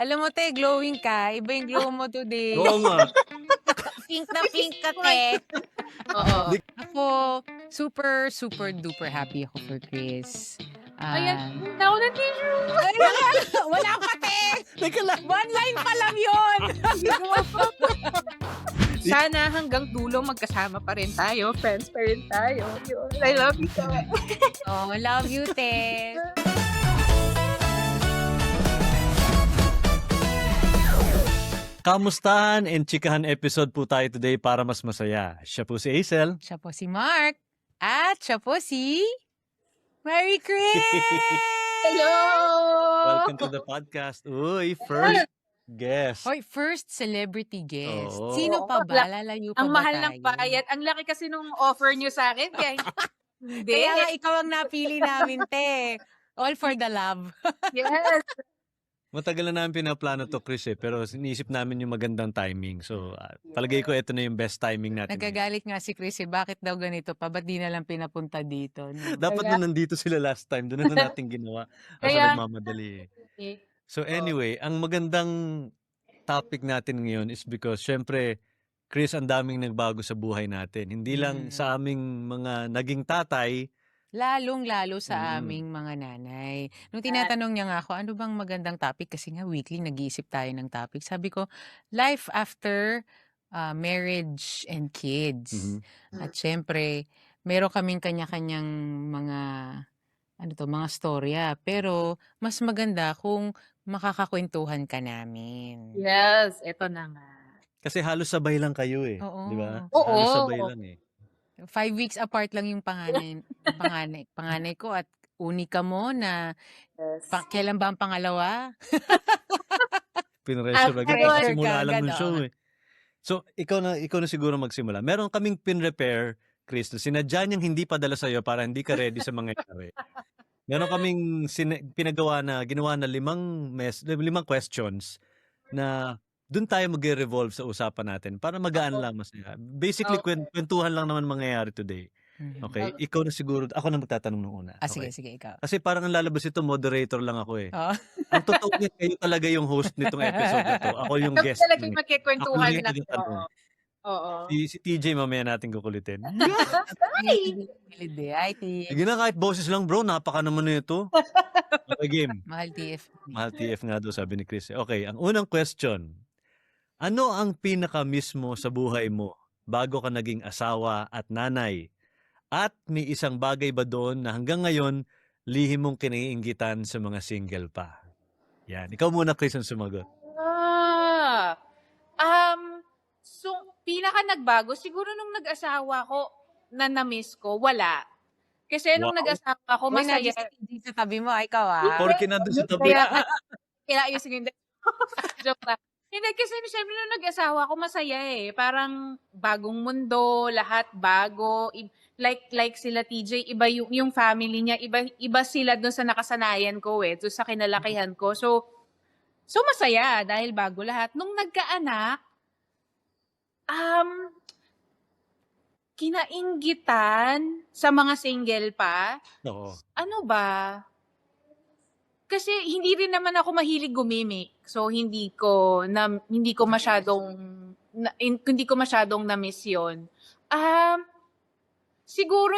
Alam mo te, glowing ka. Iba yung glow mo today. Oo nga. Pink na pink ka, te. Oo. Ako, super, super duper happy ako for Chris. Ayan, Ah, hindi ako ng tissue. Ay, wala pa, te! Teka lang. One line pa lang yun! Sana hanggang dulo magkasama pa rin tayo. Friends pa rin tayo. Yun. I love you so much. Oh, love you, te. Kamustahan and chikahan episode po tayo today para mas masaya. Siya po si Hazel. Siya po si Mark. At siya po si... Merry Chris! Hello! Welcome to the podcast. Uy, first guest. Hoy, first celebrity guest. Oo. Sino pa ba? Lalayo pa Ang ba mahal tayo? ng bayad. Ang laki kasi nung offer nyo sa akin. Kaya hindi. Kaya nga ikaw ang napili namin, te. All for the love. Yes. Matagal na namin pinaplano to, Chris, pero sinisip namin yung magandang timing. So, palagay ko ito na yung best timing natin. Nagagalit nga si Chris, bakit daw ganito pa? Ba't di na lang pinapunta dito? No? Dapat Kaya- na nandito sila last time. Doon na natin ginawa. Kasi Kaya- nagmamadali. So anyway, ang magandang topic natin ngayon is because syempre, Chris, ang daming nagbago sa buhay natin. Hindi lang sa aming mga naging tatay. Lalong-lalo sa aming mga nanay. Nung tinatanong niya nga ako, ano bang magandang topic? Kasi nga weekly nag-iisip tayo ng topic. Sabi ko, life after marriage and kids. At syempre, meron kaming kanya-kanyang mga mga storya. Pero mas maganda kung makakakwentuhan ka namin. Yes, eto na nga. Kasi halos sabay lang kayo eh. Oo. Di ba? Oo. Halos sabay lang eh. 5 weeks apart lang yung panganay ko at unika mo na Yes. kailan ba ang pangalawa? Pinressure agad. Pressure Simula ka lang agad, ng show eh. So, ikaw na siguro magsimula. Meron kaming pin-repair, Chris, na sinadya niyang hindi padala sa'yo para hindi ka ready sa mangyayari. Meron kaming ginawa na 5 questions na doon tayo mag-revolve sa usapan natin para magaan lang masaya. Basically, kwentuhan lang naman mangyayari today. Okay? Ikaw na siguro, ako na magtatanong nung una. Sige, ikaw. Kasi parang ang lalabas ito, moderator lang ako eh. Oo. Ang totoo niya, kayo talaga yung host nitong episode na to. Ako yung guest. Talaga lang eh. magkikwentuhan Ako yung na. nagtatanong. Oo. Si TJ mamaya natin kukulitin. Ay, Sige na, kahit boses lang bro, napaka naman na ito. Okay, game. Mahal TF. Mahal TF nga daw, sabi ni Chris. Okay, ang unang question. Ano ang pinaka-miss mo sa buhay mo bago ka naging asawa at nanay? At may isang bagay ba doon na hanggang ngayon, lihim mong kiniinggitan sa mga single pa? Yan. Ikaw muna, Chris, ang sumagot. So, pinaka nagbago, siguro nung nag-asawa ko, na na-miss ko, wala. Kasi nung Wow. nag-asawa ko, Uy, masaya. nandiyan si TJ sa tabi mo. Ikaw ah. Porky nandun sa tabi. Kaya ayusin yung joke lang. Hindi, kasi siyempre nung nag-asawa ko, masaya eh. Parang bagong mundo, lahat bago. Like sila TJ, iba yung family niya, iba sila doon sa nakasanayan ko eh, doon sa kinalakihan ko. So masaya dahil bago lahat. Nung nagkaanak, kinainggitan sa mga single pa. Oo. Ano ba? Kasi hindi rin naman ako mahilig gumimik. So hindi ko masyadong na-miss 'yon. Siguro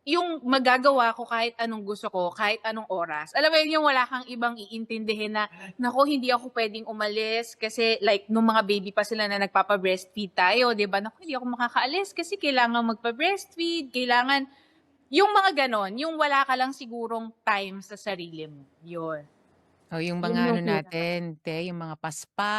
yung magagawa ko kahit anong gusto ko, kahit anong oras. Alam mo yun, yung wala kang ibang iintindihin na, nako, hindi ako pwedeng umalis kasi like, nung mga baby pa sila na nagpapa-breastfeed tayo, di ba? Nako, hindi ako makakaalis kasi kailangan magpa-breastfeed, kailangan, yung mga ganon, yung wala ka lang sigurong time sa sarili mo. Yun. O yung Yun mga yung ano natin, te, yung mga paspa.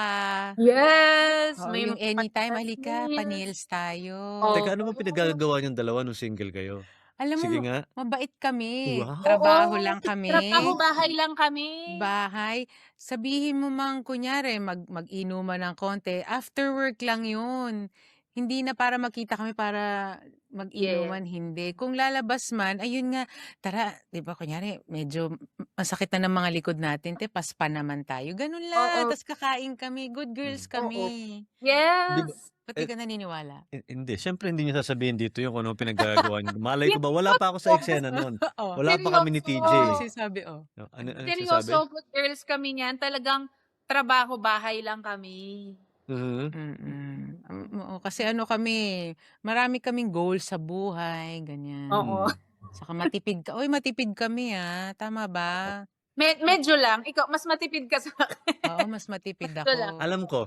Yes! O may yung mga anytime, halika, nails. pa-nails tayo. Oo. Teka, ano ba pinagagawa niyong dalawa nung single kayo? Alam mo, Sige nga. mabait kami. Wow. Trabaho Oo, lang kami. Trabaho, bahay lang kami. Bahay. Sabihin mo mang kunyari, mag-inuman ng konti. After work lang yun. Hindi na para makita kami para mag-inuman, hindi. Kung lalabas man, ayun nga, tara, di ba kunyari, medyo masakit na ng mga likod natin, te, paspa naman tayo. Ganun lang, Oo. tas kakain kami, good girls kami. Yes. Di ba- Ba't di ka naniniwala? Hindi, siyempre hindi niyo sasabihin dito yung kung anong pinaggagawa niyo. Malay ko ba, wala pa ako sa eksena nun. Oo. Wala pa kami ni TJ. Ano Seryoso. sinasabi, No, ano sinasabi? Seryoso, good girls kami niyan. Talagang trabaho, bahay lang kami. Oo, kasi ano kami, marami kaming goals sa buhay, ganyan. Oo. Saka matipid ka. Uy, matipid kami tama ba? Medyo lang. Ikaw, mas matipid ka sa akin. Oo, mas matipid Medyo lang. ako. Alam ko.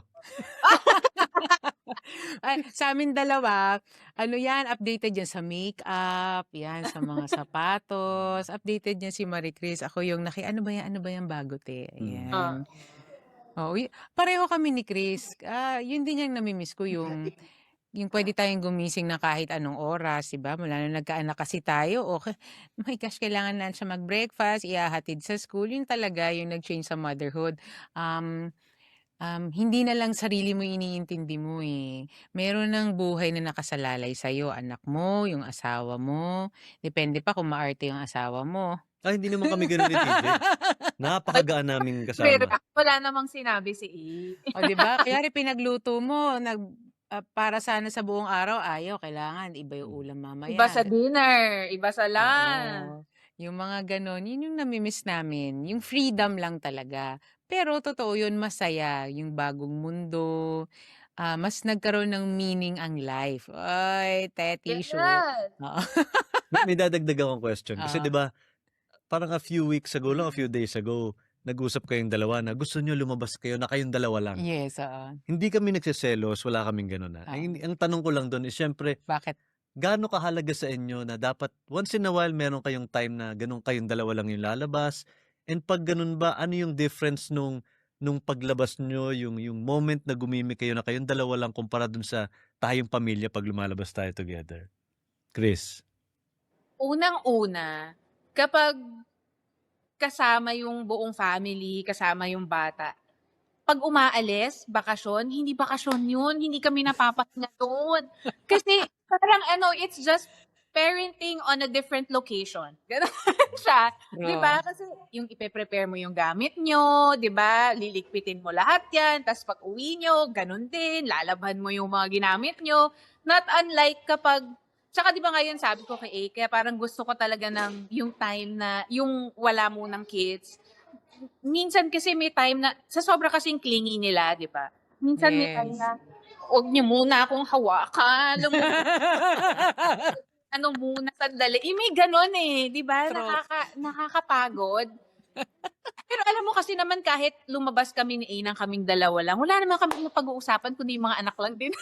Ay, sa amin dalawa, ano yan, updated yan sa makeup, yan, sa mga sapatos, updated yan si Marie Chris. Ako yung ano ba yan bago, te? Ah. Ayan. Oo, pareho kami ni Chris. Yun din yung namimiss ko, yung pwede tayong gumising na kahit anong oras, diba? Mula nung nagkaanak kasi tayo, okay. My gosh, kailangan na siya mag-breakfast, ihahatid sa school. Yun talaga yung nag-change sa motherhood. Hindi na lang sarili mo iniintindi mo Meron ng buhay na nakasalalay sa'yo, anak mo, yung asawa mo. Depende pa kung maarte yung asawa mo. Ay, hindi naman kami ganun ni TJ. Napakagaan namin Pero kasama. wala namang sinabi si E. O, diba? Kayari pinagluto mo, para sana sa buong araw, ayaw, kailangan iba yung ulam mamaya. Iba sa dinner, iba sa lunch. Oo. Yung mga ganon, yun yung namimiss namin. Yung freedom lang talaga. Pero totoo yun, masaya. Yung bagong mundo. Mas nagkaroon ng meaning ang life. Ay, teti show. Yes. Oo. May dadagdag akong question. Kasi Oo. 'di ba, parang a few weeks ago lang, a few days ago, nag-usap kayong dalawa na gusto niyo lumabas kayo na kayong dalawa lang. Yes, oo. Hindi kami nagseselos, wala kaming gano'n Ang tanong ko lang doon is siyempre, Bakit? gaano kahalaga sa inyo na dapat once in a while meron kayong time na gano'n kayong dalawa lang yung lalabas? And 'pag gano'n ba, ano yung difference nung paglabas niyo, yung moment na gumimik kayo na kayong dalawa lang kumpara dun sa tayong pamilya 'pag lumalabas tayo together? Chris? Unang-una, kapag kasama yung buong family, kasama yung bata, pag umaalis, bakasyon, hindi bakasyon yun. Hindi kami napapahinga doon. Kasi parang it's just parenting on a different location. Ganun siya. Di ba? Kasi yung ipe-prepare mo yung gamit nyo, di ba? Lilikpitin mo lahat yan. Tapos pag uwi nyo, ganun din. Lalaban mo yung mga ginamit nyo. Not unlike kapag tsaka di ba ngayon sabi ko kay A, kaya parang gusto ko talaga ng yung time na, yung wala munang kids. Minsan kasi may time na, sa sobra kasing clingy nila, di ba? Minsan may time Yes. na, huwag niyo muna akong hawakan. Ano muna, sandali. May ganon di ba? True. Nakakapagod. Pero alam mo kasi naman kahit lumabas kami ni A ng kaming dalawa lang, wala naman kami pag-uusapan kundi yung mga anak lang din.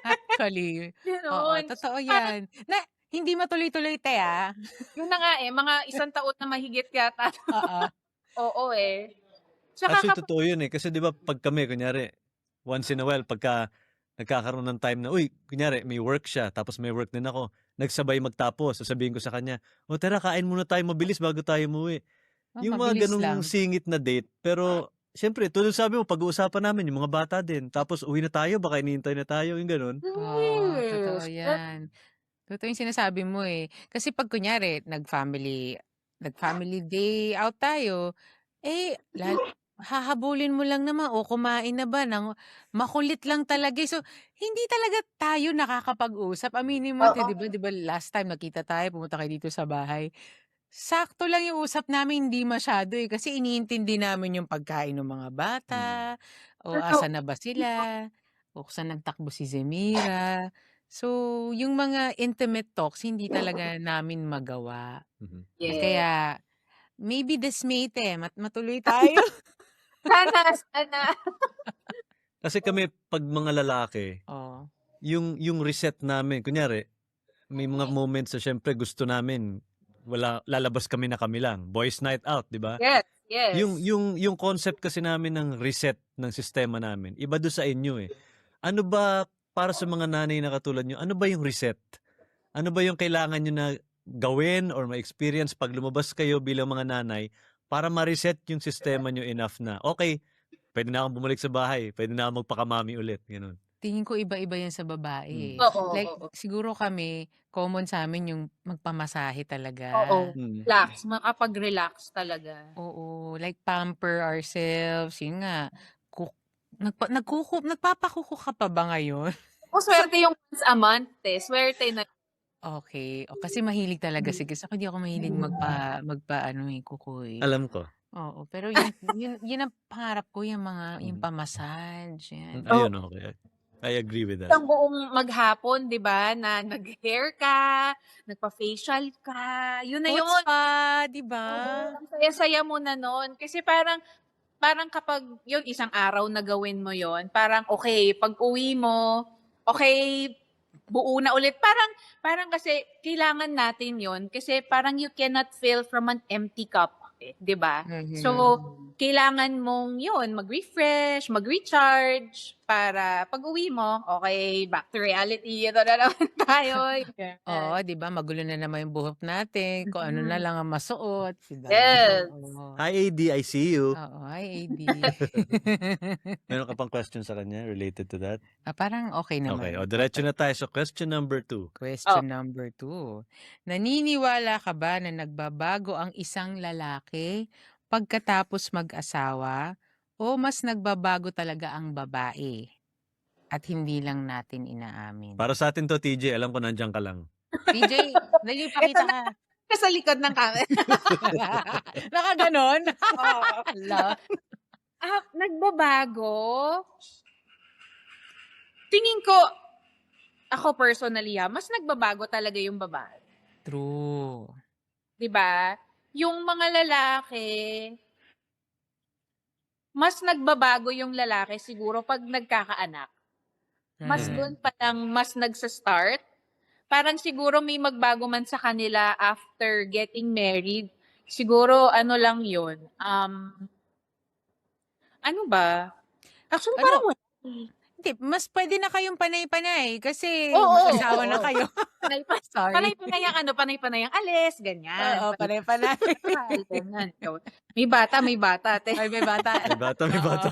Actually. Oo, Ganon. totoo yan. Na, hindi matuloy-tuloy, te, Yun na nga mga 1 taon na mahigit yata. Oo. Oo Tsaka Actually, kapag, totoo yun kasi 'di ba pag kami, kunyari, once in a while, pagka nagkakaroon ng time na, uy, kunyari, may work siya, tapos may work din ako, nagsabay magtapos, sasabihin ko sa kanya, o tara, kain muna tayo mabilis bago tayo umuwi. Yung mga Mabilis ganung lang. singit na date, pero, siyempre, tulad sabi mo, pag-uusapan namin yung mga bata din, tapos uwi na tayo, baka inihintay na tayo, yung ganun. Oo, totoo yes. yan. Totoo yung sinasabi mo Kasi pag kunyari, nag-family day out tayo, hahabulin mo lang naman, o kumain na ba, makulit lang talaga. So, hindi talaga tayo nakakapag-usap. Aminin mo, Oo. di ba last time nakita tayo, pumunta kayo dito sa bahay. Sakto lang yung usap namin, hindi masyado kasi iniintindi namin yung pagkain ng mga bata, o Totoo. asan na ba sila, o saan nagtakbo si Zemira. So, yung mga intimate talks, hindi talaga namin magawa. Mhm. Yes. Kaya, maybe this May, matuloy tayo. Sana. Kasi kami, pag mga lalaki, Oh. yung reset namin, kunyari, may mga moments na syempre gusto namin, lalabas kami na kami lang. Boys night out, di ba? Yes. Yung concept kasi namin ng reset ng sistema namin, iba doon sa inyo Ano ba, para sa mga nanay na katulad nyo, ano ba yung reset? Ano ba yung kailangan nyo na gawin or ma-experience pag lumabas kayo bilang mga nanay para ma-reset yung sistema nyo enough na, okay, pwede na akong bumalik sa bahay, pwede na akong magpakamami ulit, ganun. Tingin ko iba-iba yan sa babae Oo. Like, siguro kami, common sa amin yung magpamasahe talaga. Oo. Relax. Makapag-relax talaga. Oo, like pamper ourselves, yun nga. Nagpapakuko ka pa ba ngayon? swerte yung once a month Swerte na. Okay. O kasi mahilig talaga si Chris. Ako, di ako mahilig magpa-ano kuko eh. Alam ko. Oo, pero yun ang pangarap ko, yung pa-massage, yan. Ayun, okay. I agree with that. Isang buong maghapon, di ba, na nag-hair ka, nagpa-facial ka, yun na Hot yun. spa, di ba? Ang saya-saya mo na nun. Kasi parang kapag yun, isang araw na gawin mo yun, parang okay, pag uwi mo, okay, buo na ulit. Parang kasi kailangan natin yun kasi parang you cannot fill from an empty cup. Di ba? So, kailangan mong yun, mag-refresh, mag-recharge, para pag uwi mo, okay, back to reality. Ito na naman tayo. Oo, di ba? Magulo na naman yung buhok natin. Kung ano na lang ang masuot. Diba? Yes. Oo. Hi, AD. I see you. Oo, hi, AD. Meron ka pang question sa kanya related to that? Parang okay naman. Okay, diretso na tayo sa question number 2. Question number 2. Naniniwala ka ba na nagbabago ang isang lalaki pagkatapos mag-asawa o mas nagbabago talaga ang babae at hindi lang natin inaamin? Para sa atin to, TJ, alam ko nandiyan ka lang. TJ, dali pakita ka. Sa likod ng camera. Nakaganon? Ala. Nagbabago? Tingin ko, ako personally, mas nagbabago talaga yung babae. True. 'Di ba? Yung mga lalaki, mas nagbabago yung lalaki siguro pag nagkakaanak. Mas doon pa lang mas nagsa-start. Parang siguro may magbago man sa kanila after getting married. Siguro ano lang 'yun. Ano ba? Actually, Ano? parang wala. Hindi, mas pwede na kayong panay-panay kasi Oo, mag-asawa na oo. kayo. Sorry. Panay-panay ang panay-panay ang alis, ganyan. Oo, panay-panay. Ganyan. May bata, te. Ay, may bata. May bata, may bata.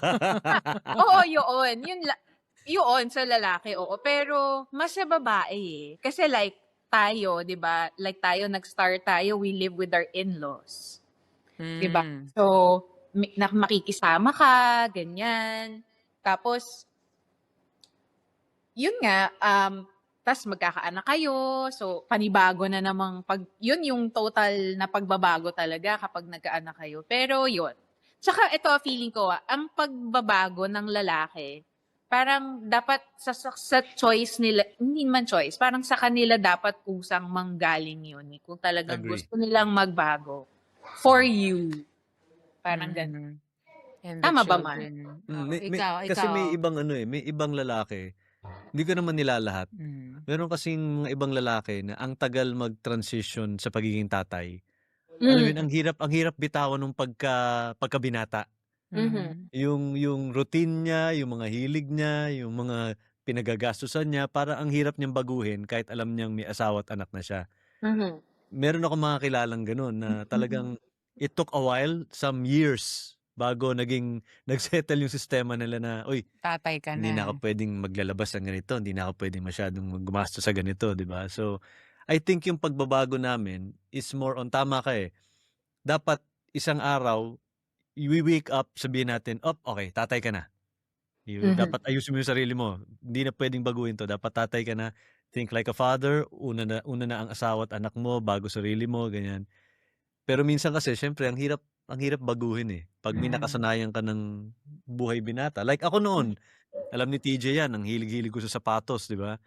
Oo, yun. Yun sa lalaki, oo. Pero mas sa babae eh. Kasi like tayo, 'di ba? Like tayo nag-start tayo, we live with our in-laws. 'Di ba? So, makikisama ka, ganyan. Tapos yun nga, tas magkakaanak kayo, so panibago na namang yun yung total na pagbabago talaga kapag nagkaanak kayo. Pero yun. Tsaka ito, feeling ko, ang pagbabago ng lalaki, parang dapat sa choice nila, hindi man choice, parang sa kanila dapat kusang manggaling yun. Kung talagang Agree. gusto nilang magbago. For you. Parang ganun. And Tama ba, children. Kasi may ibang may ibang lalaki. Hindi ko naman nilalahat. Meron kasing mga ibang lalaki na ang tagal mag-transition sa pagiging tatay. Alam mo yun, ang hirap bitawan ng pagkabinata. Yung routine niya, yung mga hilig niya, yung mga pinagagastusan niya, para ang hirap niyang baguhin kahit alam niyang may asawa at anak na siya. Meron ako mga kilalang ganun na talagang it took a while, some years, bago nagsettle yung sistema nila na, uy, tatay ka hindi na na. ako pwedeng maglalabas ng ganito, hindi na ako pwedeng masyadong gumastos sa ganito, di ba? So, I think yung pagbabago namin is more on, tama ka eh. Dapat isang araw, we wake up, sabihin natin, okay, tatay ka na. Dapat ayusin mo yung sarili mo. Hindi na pwedeng baguhin to. Dapat tatay ka na. Think like a father. Una na ang asawa at anak mo, bago sarili mo, ganyan. Pero minsan kasi, syempre, ang hirap baguhin eh. Pag may nakasanayan ka ng buhay binata. Like ako noon, alam ni TJ yan, ang hilig-hilig ko sa sapatos, di ba?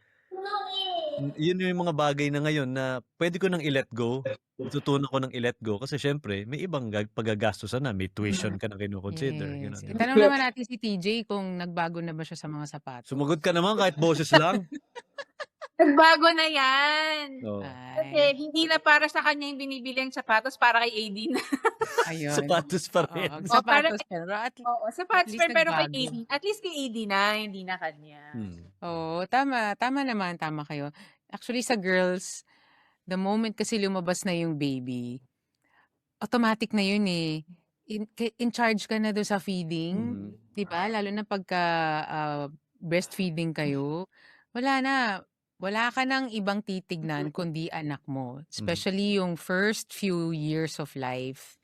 Yun yung mga bagay na ngayon na pwede ko nang i-let go. Natutunan ko nang i-let go kasi syempre, may ibang paggagastusan na. May tuition ka na kino-consider. Yes. Ganun. Tanong naman natin si TJ kung nagbago na ba siya sa mga sapatos. Sumagot ka naman kahit boses lang. Nagbago na yan. Oh. Kasi hindi na para sa kanya yung binibili ang sapatos, para kay AD na. Ayun. Sapatos pa rin. Sapatos pero Oo, sapatos least pero kay nagbago. AD. At least kay AD na, hindi na kanya. Oo, tama naman, tama kayo. Actually sa girls, the moment kasi lumabas na yung baby, automatic na yun eh. In charge ka na doon sa feeding, 'di ba? Lalo na pagka breastfeeding kayo, wala ka nang ibang titignan kundi anak mo. Especially yung first few years of life.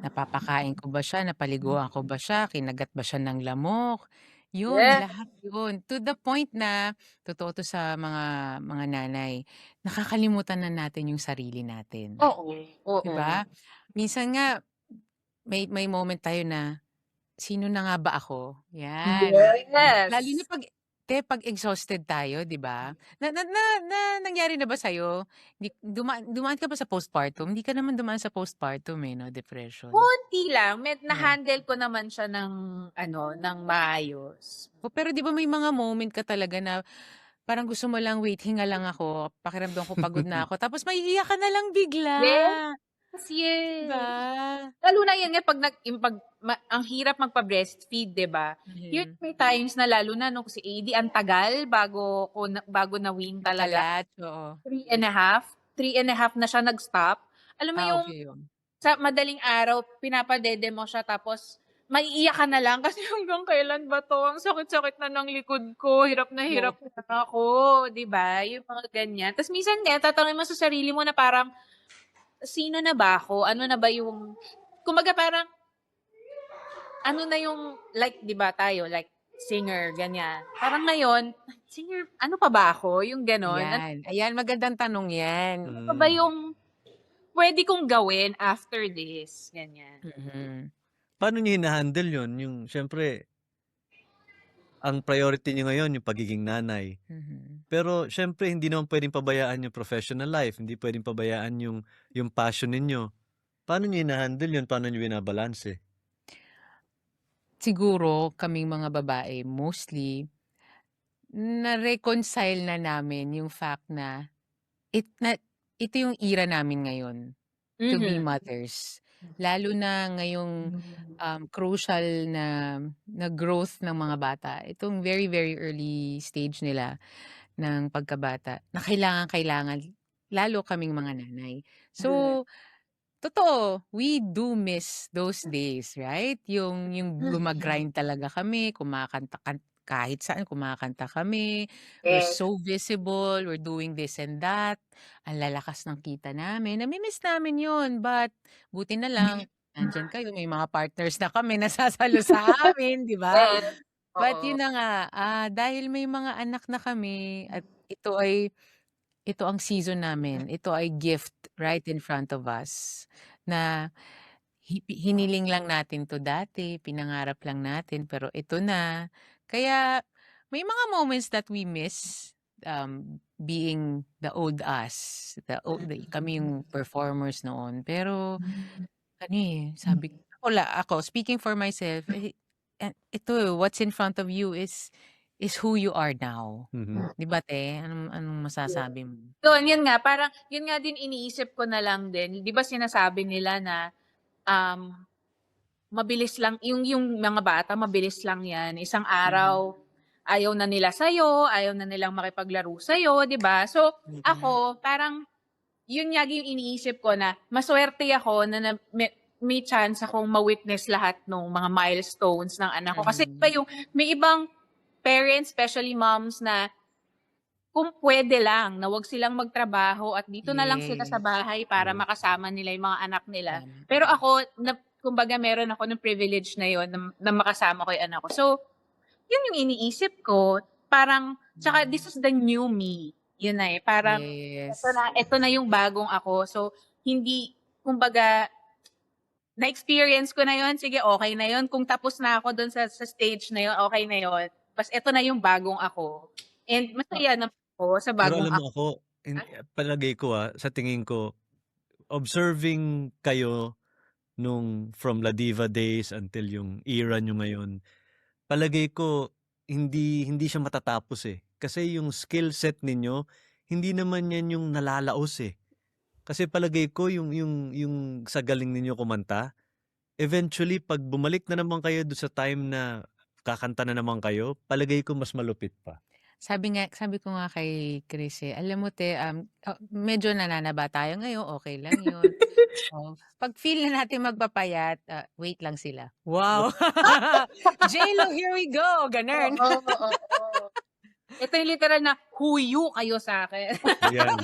Napapakain ko ba siya? Napaliguan ko ba siya? Kinagat ba siya ng lamok? Yun, Yes. lahat yun. To the point na, totoo 'to sa mga nanay, nakakalimutan na natin yung sarili natin, Oo, 'di oo. ba? Minsan nga may moment tayo na, "Sino na nga ba ako?" 'Yan. Lalo na Yes. 'pag exhausted tayo, 'di ba? Na nangyari na ba sa'yo? Dumaan ka ba sa postpartum? Hindi ka naman dumaan sa postpartum, eh, 'no, depression? Konti lang, Oh. na-handle ko naman siya ng ano, ng maayos. Oh, pero 'di ba may mga moment ka talaga na parang gusto mo lang, "Wait, hinga lang ako, pakiramdam ko pagod na ako." Tapos maiiyak ka na lang bigla, Yes, 'di ba? yes. Lalo na yan nga 'pag yung 'pag ang hirap magpa-breastfeed, 'di ba? Yun Mhm. may times na lalo na nung si AD ang tagal bago na-wean talaga. Makalat, oo. 3 and a half, 3 and a half na siya nag-stop. Alam mo yung Okey yun. sa madaling araw pinapadede mo siya tapos maiiyak ka na lang kasi hanggang kailan ba 'to, ang sakit-sakit na ng likod ko, hirap Oo. na ako, 'di ba? Yung mga ganyan. Ta's minsan nga tatanungin mo sa sarili mo na parang, "Sino na ba ako? Ano na ba yung" kumbaga parang ano na yung like 'di ba tayo like singer ganyan. Parang ngayon, singer ano pa ba ako, yung gano'n. Ano Ayan magandang tanong 'yan. pa ba Hmm. yung puwede kong gawin after this, ganyan. Mhm, Paano niyo hina-handle yun? Yung siyempre, ang priority niyo ngayon yung pagiging nanay. mhm. Pero siyempre hindi naman puwedeng pabayaan yung professional life, hindi puwedeng pabayaan yung passion ninyo. Paano niyo hina-handle yun? Paano niyo binabalanse? Siguro kaming mga babae mostly, na-reconcile na namin yung fact na ito yung era namin ngayon. To be Mhm. mothers. Lalo na ngayong, crucial na growth ng mga bata. Itong very, very early stage nila ng pagkabata na kailangang-kailangan lalo kaming mga nanay. So, totoo, we do miss those days, right? Yung guma-grind talaga kami, kumakanta kahit saan kumakanta kami, we're Yes. so visible, we're doing this and that. Ang lalakas ng kita namin, nami-miss namin yun, but buti na lang nandiyan kayo, may mga partners na kami na sasalo sa amin, 'di ba? Yes, But oo. yun na nga, dahil may mga anak na kami at ito ang season namin, ito ay gift right in front of us na hiniling lang natin 'to dati, pinangarap lang natin pero ito na. Kaya may mga moments that we miss, being the old us, kami yung performers noon. Pero ano, eh, ako speaking for myself, ito what's in front of you is who you are now. Mhm. 'Di ba, te? Anong masasabi mo? Yun nga parang yun nga din iniisip ko na lang din, 'di ba sinasabi nila na, um, mabilis lang yung mga bata mabilis lang yan, isang Mhm, araw ayaw na nila sa'yo, ayaw na nilang makipaglaro sa'yo, 'di ba? So, mm. ako parang yun nga yung iniisip ko na masuwerte ako na may chance akong ma-witness lahat nung mga milestones ng anak ko. Kasi iba Mhm, yung may ibang parents, especially moms na kung puwede lang na 'wag silang magtrabaho at dito na lang sila sa yes, bahay para Yes. makasama nila yung mga anak nila. tama, Pero ako na kumbaga meron ako ng privilege na yun na makasama ko yung anak ko. So, yun yung iniisip ko. Parang tsaka this hmm, is the new me. Yun na, eh, parang yes. eto na yung bagong ako. So, hindi kumbaga na-experience ko na yun, sige okey na yun. Kung tapos na ako dun sa stage na yun, okey na yun. Ta's eto na yung bagong ako. And Ah, masaya naman ako sa pero bagong alam mo ako. ako, palagay ko, sa tingin ko, observing kayo nung from La Diva days until yung era niyo ngayon, palagay ko hindi siya matatapos, eh. Kasi yung skill set ninyo, hindi naman yan yung nalalaos, eh. Kasi palagay ko yung sa galing ninyo kumanta, eventually 'pag bumalik na naman kayo dun sa time na kakanta na naman kayo, palagay ko mas malupit pa. Sabi ko nga kay Chris, eh, alam mo, te, medyo nananaba tayo ngayon, okey lang yun. Oh, 'pag feel na natin magpapayat, wait lang sila. Wow! J-Lo, here we go, gano'n. Oo, oo. Ito yung literal na huyu kayo sa akin. Ayan.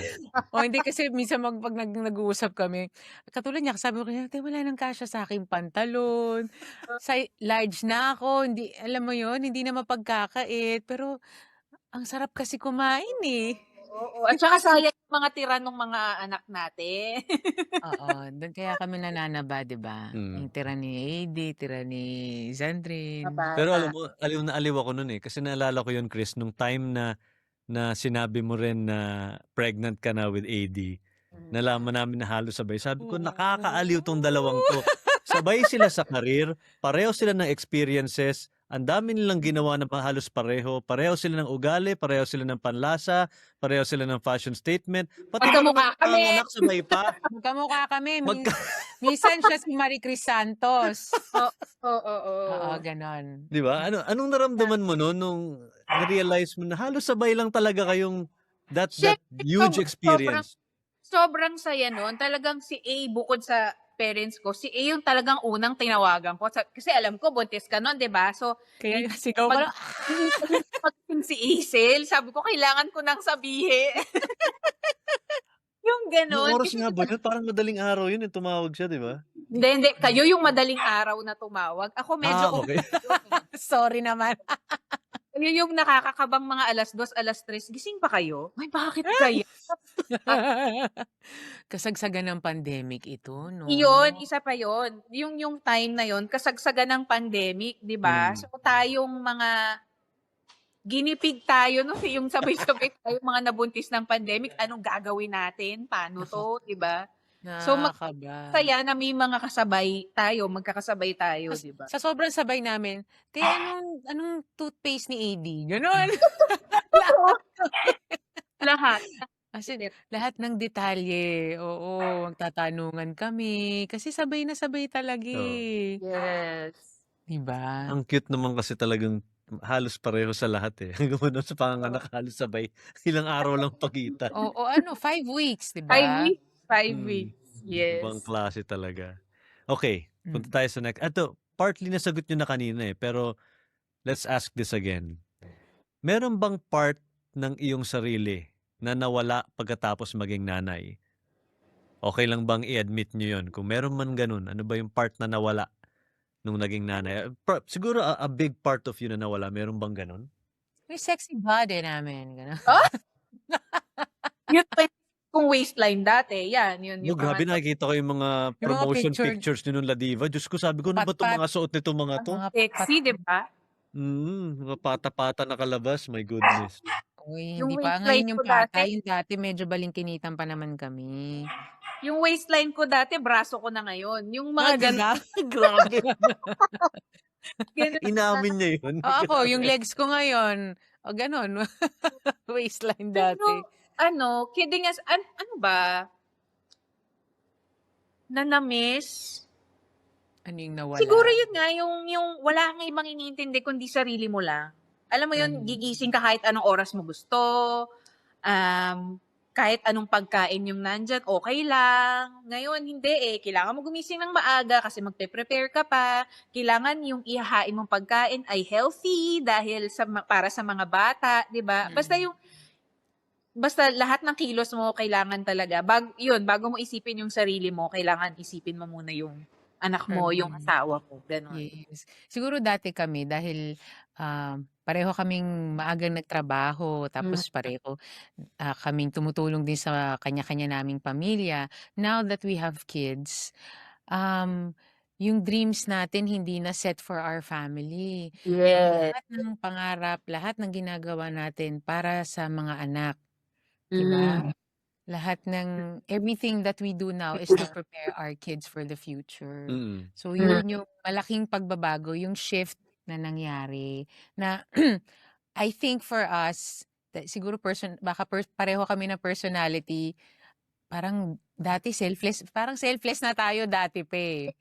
O hindi kasi minsan pag nag-uusap kami, katulad niya sabi ko kanya, "Te wala ng kasya sa aking pantalon, large na ako, hindi alam mo yon hindi na mapagkakait, pero ang sarap kasi kumain, eh." Oo, at saka sayang yung mga tira ng mga anak natin. Oo, dun kaya kami nananaba 'di ba? Mm. Yung tira ni AD, tira ni Zandrin. Pero Mabata. alam mo, aliw na aliw ako nun, eh, kasi naalala ko yun Chris nung time na sinabi mo rin na pregnant ka na with AD, nalaman namin na halos sabay. Sabi ko, nakakaaliw 'tong dalawang 'to. Sabay sila sa career, pareho sila ng experiences, ang dami nilang ginawa na halos pareho, pareho sila ng ugali, pareho sila ng panlasa, pareho sila ng fashion statement, pati ba naman Magkamukha kami. panganak sabay pa? Magkamukha kami, Magka minsan siya si Marie Cris Santos. Oo. Oo, ganon. 'Di ba? Anong naramdaman mo nun nung na-realize mo na halos sabay lang talaga kayong that Siyempre, huge sobrang experience? sobrang saya nun. Talagang si A, bukod sa parents ko, si A yung talagang unang tinawagan ko. Kasi alam ko, buntis ka nun, di ba? So, Kaya sigaw ko lang, pag si Isel, sabi ko, kailangan ko nang sabihin. Yung Anong ganon. oras Kasi nga ba yun? Parang madaling araw yun, tumawag siya, 'di ba? hindi. Kayo yung madaling araw na tumawag. Ako medyo Okay. sorry naman. Kayo yung nakakakabang mga 2:00, 3:00. Gising pa kayo? Ay, bakit kayo? Kasagsagan ng pandemic ito, no? Iyon, isa pa yon. Yung time na yon, kasagsagan ng pandemic, 'di ba? So tayong mga ginipig tayo no, yung sabay-sabay tayo mga nabuntis ng pandemic, anong gagawin natin? Paano to, 'di ba? So Nakakaba. saya na may mga kasabay tayo, magkakasabay tayo, 'di ba? Sa sobrang sabay namin, "Te, anong toothpaste ni AD?" Gano'n. Lahat. Kasi lahat ng detalye, oo, magtatanungan kami kasi sabay na sabay talaga, Oo. eh. Yes. 'Di ba? Ang cute naman kasi talagang halos pareho sa lahat, eh. Hanggang muna sa panganganak halos sabay, ilang araw lang pagitan. Oo, 5 weeks, 'di 5 ba? weeks, 5 Hmm, weeks. Yes. ibang klase talaga. Okay, punta Mm. tayo sa next. Eto, partly nasagot niyo na kanina, eh, pero let's ask this again. Meron bang part ng iyong sarili na nawala pagkatapos maging nanay? Okay lang bang i-admit niyo 'yon? Kung meron man gano'n, ano ba yung part na nawala nung naging nanay? Siguro a big part of you na nawala, meron bang gano'n? Yung sexy body namin, gano'n. Ah? Yung kung waistline dati, yan, yun Oh, yung grabe, mga nakikita ko yung mga Yung mga promotion picture, pictures niyo nung La Diva. Diyos ko, sabi ko, ano ba 'tong pat-pat, mga suot nitong mga 'to? mga sexy, di ba? Mga pata-pata nakalabas, my goodness. uy, Yung hindi pa. waistline Ngayon ko yung pata, dati, yung dati medyo balingkinitan pa naman kami. yung waistline ko dati, braso ko na ngayon. Yung mga Di ganun, ba? Grabe, ganun na. inamin niya yun. Ako, yung Grabe. legs ko ngayon, gano'n. Waistline Pero, dati. kidding as, ano ba, na na-miss? Ano yung nawala? Siguro yun nga, yung wala kang ibang iniintindi kundi sarili mo lang. Alam mo yun, gigising ka kahit anong oras mo gusto, kahit anong pagkain yung nandyan, okay lang. Ngayon, hindi eh. Kailangan mo gumising ng maaga kasi magpe-prepare ka pa. Kailangan yung ihahain mong pagkain ay healthy dahil para sa mga bata, di ba? Basta lahat ng kilos mo kailangan talaga. Bago mo isipin yung sarili mo, kailangan isipin mo muna yung anak mo, yung asawa mo. Ganon. Yes. Siguro dati kami dahil pareho kaming maagang nagtrabaho tapos pareho kaming tumutulong din sa kanya-kanya naming pamilya. Now that we have kids, yung dreams natin hindi na set for our family. Yes. Lahat ng pangarap, lahat ng ginagawa natin para sa mga anak, 'di ba? Lahat ng everything that we do now is to prepare our kids for the future. Mm. So yun yung malaking pagbabago, yung shift na nangyari na I think for us, siguro baka pareho kami ng personality, parang dati parang selfless na tayo dati pa eh.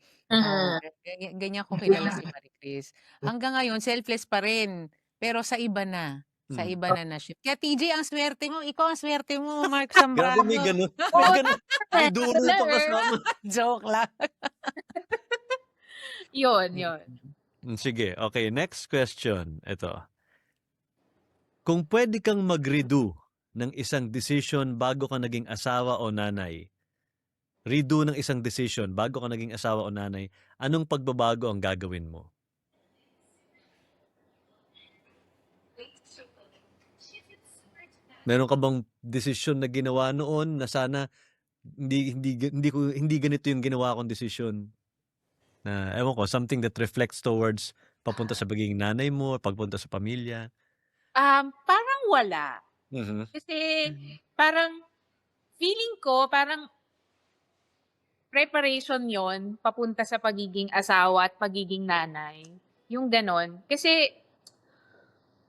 Ganyan ko kilala si Marie Chris. Hanggang ngayon, selfless pa rin, pero sa iba na. Sa iba na shift. Kaya TJ, ang swerte mo. Ikaw ang swerte mo, Mark Grabe, may Zambrano. ganun. May ganun. May duro pa kasama. Joke lang. Yun. Sige, okay. Next question. Ito. Kung pwede kang mag-redo ng isang decision bago ka naging asawa o nanay, redo ng isang decision bago ka naging asawa o nanay, anong pagbabago ang gagawin mo? Meron ka bang desisyon na ginawa noon na sana hindi ganito yung ginawa kong desisyon? Na ewan ko, something that reflects towards papunta sa pagiging nanay mo, pagpunta sa pamilya. Parang wala. Mhm. Kasi Mhm. parang feeling ko parang preparation yon papunta sa pagiging asawa at pagiging nanay. Yung ganon. Kasi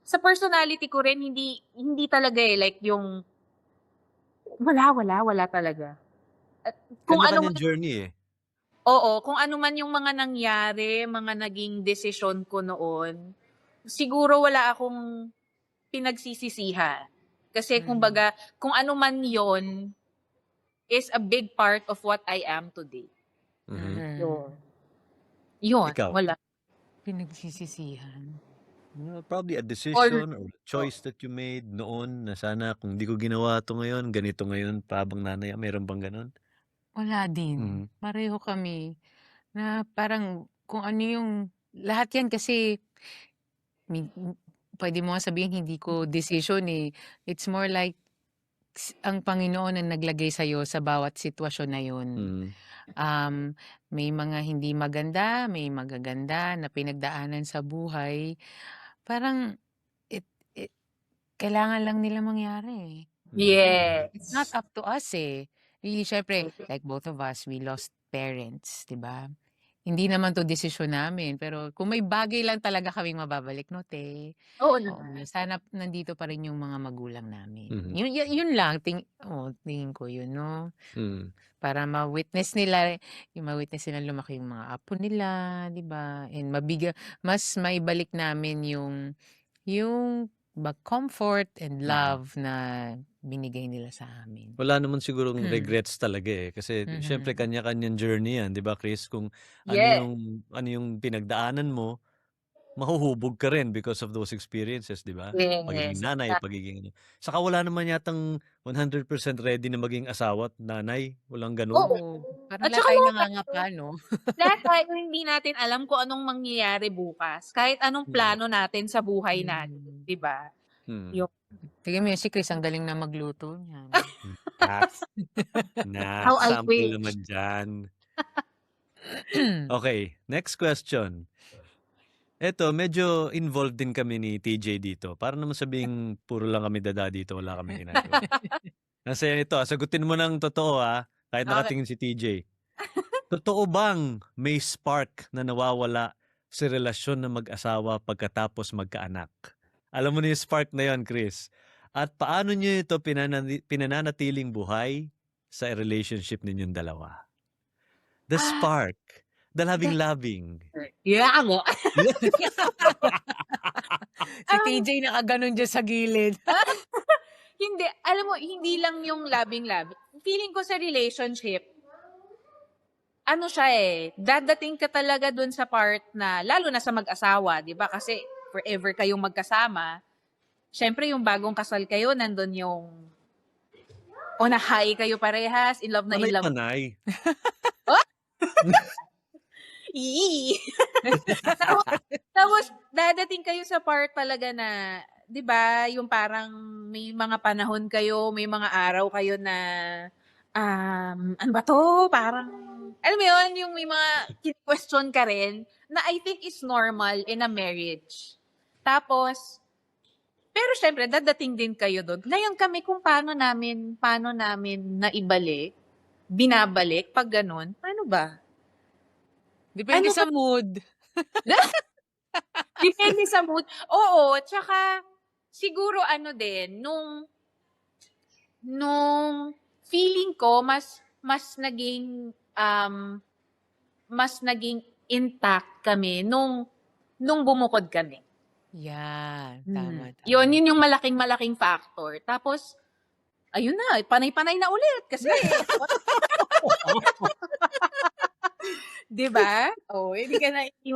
sa personality ko rin, hindi talaga like yung wala talaga. At kung ano Kanya-kanyang man, journey eh. oo, kung ano man yung mga nangyari, mga naging desisyon ko noon, siguro wala akong pinagsisisihan. Kasi Mhm. kumbaga, kung ano man yon is a big part of what I am today. Mhm. Yun. Yun, Ikaw? wala. Pinagsisisihan. Probably a Or, decision or choice that you made noon na sana kung di ko ginawa to ngayon, ganito ngayon pa habang nanay. Meron bang ganun? Wala din. Mhm. Pareho kami na parang kung ano yung lahat yan kasi pwede mo nga sabihin hindi ko decision eh. It's more like ang Panginoon ang naglagay sa'yo sa bawat sitwasyon na yun. Mhm. May mga hindi maganda, may magaganda na pinagdaanan sa buhay. Parang it, it, kailangan lang nila mangyari. It's not yes. up to us eh. Really, syempre, like both of us, we lost parents, di ba? Hindi naman 'to desisyon namin, pero kung may bagay lang talaga kaming mababalik 'no, te. Oo Oo, naman. sana nandito pa rin yung mga magulang namin. Mhm. Yun lang tingin ko yun 'no, Mhm. para ma-witness nila lumaki yung mga apo nila, 'di ba? And mas maibalik namin yung comfort and love na binigay nila sa amin. Wala naman sigurong regrets talaga eh. Kasi siyempre Mhm. kanya-kanyang journey yan, di ba Chris? Kung Yes. ano yung pinagdaanan mo, mahuhubog ka rin because of those experiences, di ba? Pagiging Yes. nanay, pagiging ano. Saka wala naman yatang 100% ready na maging asawa at nanay. Walang ganun. Oo. Oo, parang At lahat saka tayo lahat tayo, nangangapa 'no? hindi natin alam kung anong mangyayari bukas. Kahit anong Mm. plano natin sa buhay natin, Mhm. 'di ba? Hmm. Yung Tignan mo yan si Chris ang galing na magluto niyan. Naks. how I Sample wish. naman dyan. Okay, next question. Eto, medyo involved din kami ni TJ dito. Para naman sabihing puro lang kami dada dito, wala kaming ginagawa. Kasi ito, sagutin mo ng totoo kahit Okay. nakatingin si TJ. Totoo bang may spark na nawawala sa relasyon ng mag-asawa pagkatapos magkaanak? Alam mo na yung spark na yon, Chris. At paano nyo ito pinananatiling buhay sa relationship ninyong dalawa? The Ah, spark. The the loving-loving. yeah mo. Si TJ nakaganon diyan sa gilid. Hindi, alam mo, hindi lang yung labing-labi. Feeling ko sa relationship, ano siya dadating ka talaga dun sa part na, lalo na sa mag-asawa, di ba? Kasi forever kayong magkasama. Syempre, yung bagong kasal kayo, nandun yung, o na high kayo parehas, in love na in love. Panay-panay. Ii! Tapos, dadating kayo sa part talaga na, di ba, yung parang may mga panahon kayo, may mga araw kayo na, ano ba to? Parang, alam mo yun, yung may mga question ka rin, na I think is normal in a marriage. Tapos, pero syempre, dadating din kayo doon. Ngayon kami, kung paano namin binabalik, pag ganun, paano ba? Depende Ano sa mood. Depende sa mood. Oo, tsaka siguro ano din, nung feeling ko mas naging intact kami nung bumukod kami. Yan, tama, Yun tama. yung malaking factor. Tapos, ayun na, panay-panay na ulit kasi 'Di ba? Oh, hindi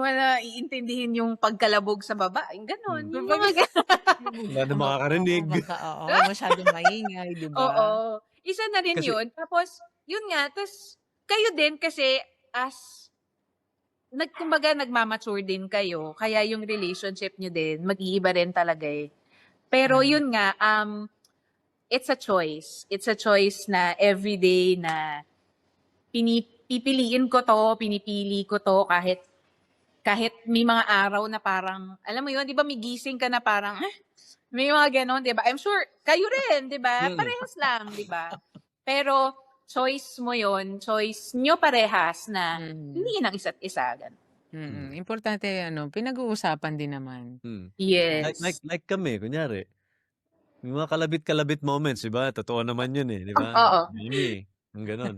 mo na iintindihin yung pagkalabog sa babae, gano'n. Hmm. Yung Kumbaga mga Wala na oo, makakarinig. baka oo, masyadong maingay, 'di ba? oo, isa na rin Kasi 'yun. Tapos, yun nga, kayo din kasi as kumbaga nagma-mature din kayo, kaya yung relationship niyo din mag-iiba rin talaga, eh. Pero Hmm. yun nga, it's a choice. It's a choice na everyday na pipiliin ko 'to, pinipili ko 'to kahit may mga araw na parang, alam mo yun, 'di ba may gising ka na parang, may mga gano'n, 'di ba? I'm sure kayo rin, 'di ba? Mm. Parehas lang, 'di ba? Pero choice mo yon, choice niyo parehas na Mm. piliin ang isa't isa, gano'n. Hmm. Importante ano, pinag-uusapan din naman. Hmm. Like Yes. like kami kunyari, yung mga kalabit-kalabit moments, 'di ba? Totoo naman 'yun, eh, 'di ba? Oo. Mimi, yung gano'n.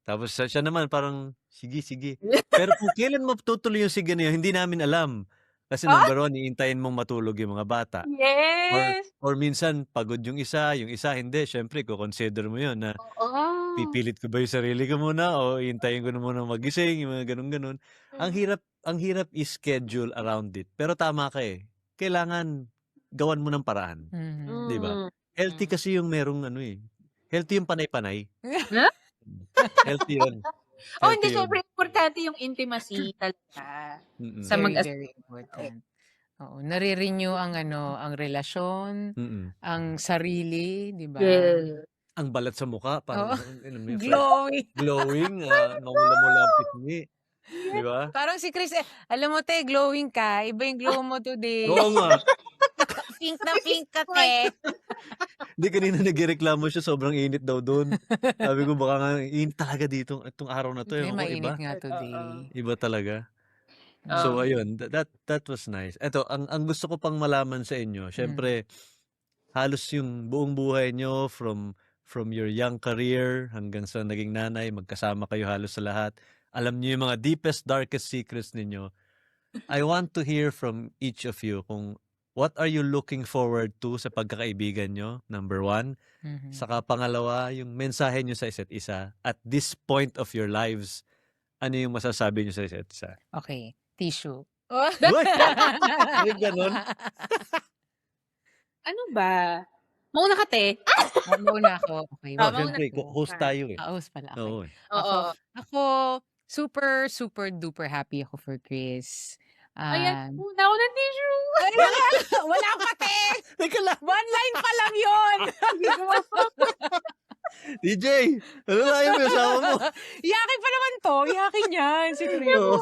Tapos siya naman parang, "Sige, sige." Pero kung kailan matutuloy yung sige na yun, hindi namin alam. Kasi Ah, number 1 hihintayin mong matulog yung mga bata or yes. or minsan pagod yung isa hindi, siyempre iko-consider mo yun na, Oo. pipilit ko ba yung sarili ko muna o hihintayin ko na munang magising, yung mga gano'n-gano'n. Ang hirap i-schedule around it, pero tama ka, eh, kailangan gawan mo ng paraan, Mhm. 'di ba? Mm. Healthy kasi yung merong ano, eh, healthy yung panay-panay. Huh? Hmm. Healthy yun, Oh, hindi, healthy yun. siyempre importante yung intimacy talaga sa Mm, Very, mag-asawa. very important. Oo, nare-renew ang ano, ang relasyon, mm. ang sarili, 'di ba? Yes. Ang balat sa mukha parang Oo, alam mo yun, fresh, glowing. glowing, mamula-mula ang pisngi, 'di ba? Parang si Chris, "Alam mo te, glowing ka, iba yung glow mo today. Oo nga. Pink na pink ka te." 'Di kanina nagrereklamo siya sobrang init daw dun. Sabi ko baka nga init talaga dito itong araw na 'to, Hindi, ewan ko mainit iba, nga Oo. today. iba talaga. So Oo. ayun, that was nice. Eto ang gusto ko pang malaman sa inyo Hmm. siyempre halos yung buong buhay niyo from your young career hanggang sa naging nanay, magkasama kayo halos sa lahat. Alam niyo yung mga deepest, darkest secrets ninyo. I want to hear from each of you kung what are you looking forward to sa pagkakaibigan niyo, number 1. Mhm. Saka pangalawa, yung mensahe niyo sa isa't isa. At this point of your lives, ano yung masasabi niyo sa isa't isa? Okey, tissue. Uy! May gano'n? Ano ba? Mauna ka, te. Mauna ako, okey, Oh, Mauna siyempre go. host tayo, eh. Host pala, okey. Oo, eh. Ako oo. ako super, super duper happy ako for Chris. Ayan, Ah, muna ako ng tissue. ay wala pa te! Teka lang, One line pa lang yun. DJ, alalayan mo yung asawa mo. Yakin pa naman 'to, yakin yan si Chris. Oo.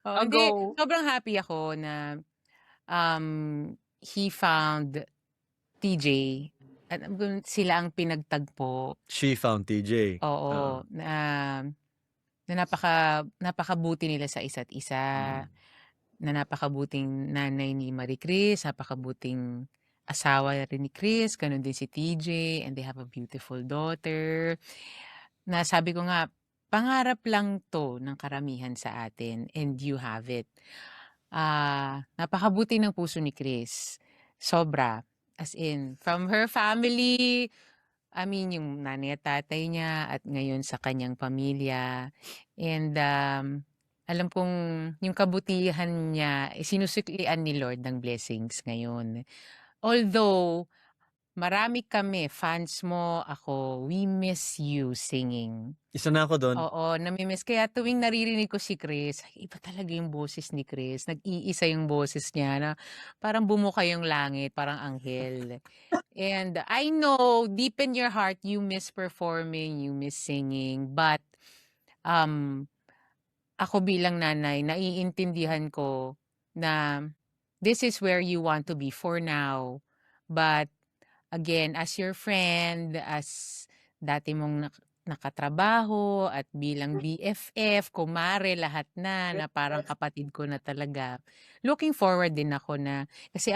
Oo, Oh, hindi, go. sobrang happy ako na, he found TJ at sila ang pinagtagpo. She found TJ. Oo. Oo, na napakabuti nila sa isa't isa, Mm. na napakabuting nanay ni Marie Chris, napakabuting asawa rin ni Chris, gano'n din si TJ, and they have a beautiful daughter. Na sabi ko nga, pangarap lang 'to ng karamihan sa atin and you have it. Napakabuti ng puso ni Chris, sobra. As in, from her family, I mean yung nanay at tatay niya at ngayon sa kanyang pamilya. And, alam kong yung kabutihan niya, sinusuklian ni Lord ng blessings ngayon. Although, marami kami, fans mo, ako, we miss you singing. Isa na ako dun. Oo, nami-miss. Kaya tuwing naririnig ko si Chris, ay iba talaga yung boses ni Chris. Nag-iisa yung boses niya na parang bumuka yung langit, parang anghel. And I know deep in your heart you miss performing, you miss singing, but um ako bilang nanay naiintindihan ko na this is where you want to be for now. But again, as your friend, as dati mong nakatrabaho at bilang BFF, kumare, lahat na parang kapatid ko na talaga. Looking forward din ako na, kasi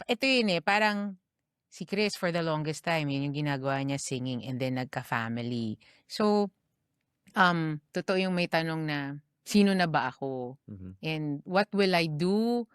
ito yun eh, parang si Chris for the longest time, yun yung ginagawa niya, singing, and then nagka-family. So, totoo yung may tanong na, sino na ba ako? Mhm. And what will I do?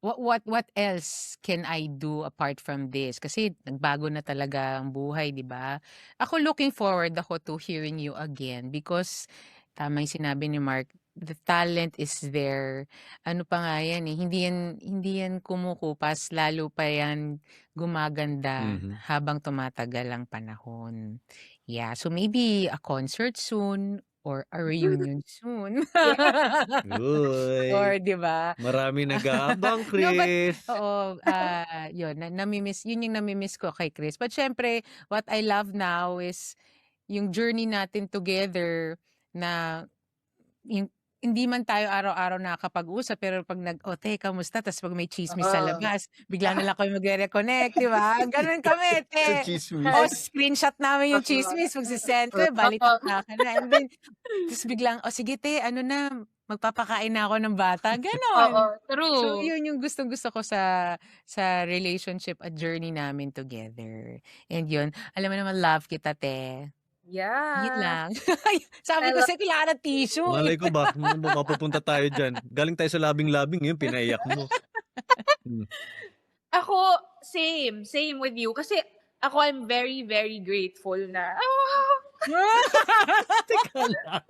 What else can I do apart from this? Kasi nagbago na talaga ang buhay, 'di ba? Ako looking forward ako to hearing you again because tama yung sinabi ni Mark, the talent is there. Ano pa nga yan eh, hindi yan kumukupas, lalo pa yan gumaganda Mhm. habang tumatagal ang panahon. Yeah, so maybe a concert soon or a reunion soon. Uy, Or 'di ba? maraming nag-aabang, No, but Chris. oo, yun yun yung nami-miss ko kay Chris. But siyempre what I love now is yung journey natin together na yung hindi man tayo araw-araw nakakapag-usap pero 'pag "Oh, te kamusta?" Tas 'pag may tsismis sa Oo. labas bigla na lang kami magre-reconnect, 'di ba? Gano'n kami, te. Chismis. O screenshot namin yung Oo. tsismis, magse-send ko, Oo. balitaktakan na. And then tas biglang, "O sige te, ano na, magpapakain na ako ng bata." Oo, Gano'n. So true. yun yung gustong-gusto ko sa relationship at journey namin together. And yun, alam mo naman love kita, te. Yun Yeah. lang. Sabi I ko love sa'yo kailangan ng tissue, eh. Malay ko mapapunta tayo diyan. Galing tayo sa labing-labing, ngayon pinaiyak mo. Hmm. Ako, same with you. Kasi ako, I'm very, very grateful na, Teka lang.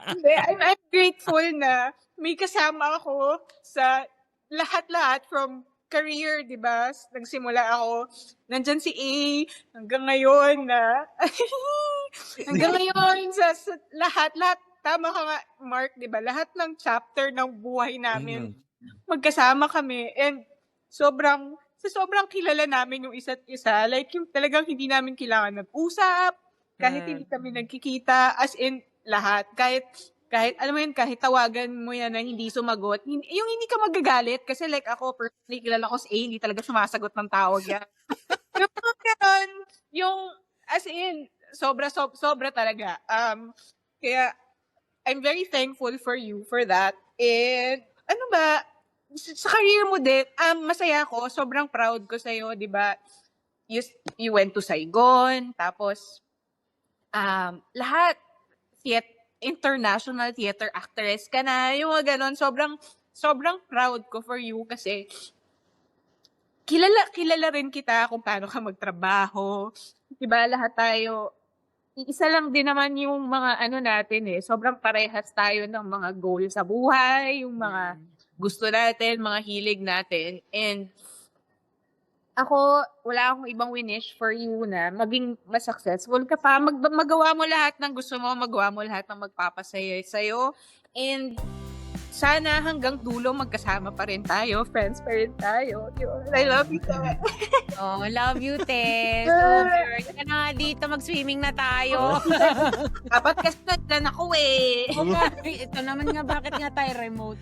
hindi, I'm grateful na may kasama ako sa lahat-lahat from career, di ba? Nagsimula ako, nandyan si A, hanggang ngayon na, hanggang ngayon sa lahat, tama ka nga, Mark, di ba? Lahat ng chapter ng buhay namin, magkasama kami. And sobrang kilala namin yung isa't isa. Like, yung talagang hindi namin kailangan nag-usap, kahit hindi kami nagkikita, as in, lahat. Kahit, alam mo yun, kahit tawagan mo yan na hindi sumagot, yung hindi ka magagalit, kasi like ako, personally, kilala ko si A, hindi talaga sumasagot ng tawag yan. Yung mga ganon, yung, as in, sobra talaga. Kaya, I'm very thankful for you for that. And, ano ba, sa career mo din, masaya ako, sobrang proud ko sa'yo, di ba? You went to Saigon, tapos, lahat, international theater actress ka na, yung mga ganon, sobrang proud ko for you kasi kilala rin kita kung paano ka magtrabaho. Diba, lahat tayo, isa lang din naman yung mga ano natin eh, sobrang parehas tayo ng mga goal sa buhay, yung mga gusto natin, mga hilig natin. And ako, wala akong ibang winish for you na maging mas successful ka pa. Magawa mo lahat ng gusto mo, magawa mo lahat ng magpapasaya sa'yo. And sana hanggang dulo magkasama pa rin tayo, friends pa rin tayo. Yun, I love you, te. Oh, love you, te. Super. Tara na nga dito, mag-swimming na tayo. Dapat kasi nandyan ako eh. Oo nga, ito naman nga, bakit nga tayo remote?